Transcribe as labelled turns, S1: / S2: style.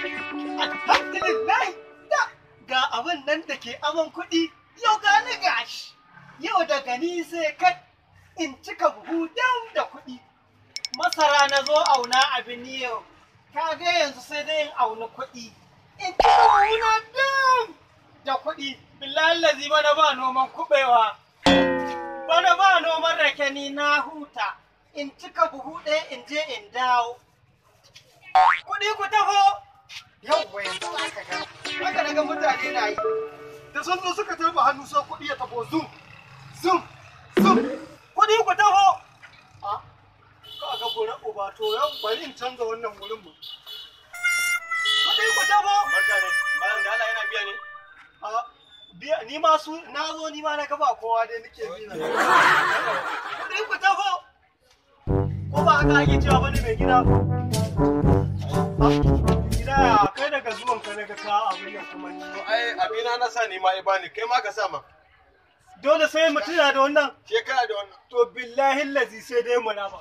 S1: Alhamdulillah ga abin nan da ke aman kuɗi yau gani gashi. Yau daga ni sai kat in cika buhu dam da kuɗi. Masara na zo auna abin yau. Ka ga yanzu sai dai in auna kuɗi. In cika buhu na dam da kuɗi. Billahi lazi bana ba noman kuɓewa. Bana ba noman rake ni na huta. In cika buhu ɗaya in je in dawo. Kuɗi ku taho. Yawwa yanzu aka ga. Haka daga mutane na yi. Da sun zo suka tarba hannu sai kuɗi ya tabo zum. Zum. Zum. Kuɗi ku taho. A ka ga gona uba to yau bari in canza wannan wurin mu. Kuɗi ku taho.
S2: Barka ne. Malam da Allah yana biya ne?
S1: A biya ni ma su na zo ni ma na ga ba kowa dai nake bi na. Kuɗi ku taho. Ko ba haka ake cewa bane mai gida? Gida kai daga zuwan ka daga ka abin da kuma ni.
S2: Ai abina na sa ni ma bani kai ma ka sa ma.
S1: Dole sai mu tuna da wannan.
S2: Shekara da wannan.
S1: To billahi lazi sai dai mu raba.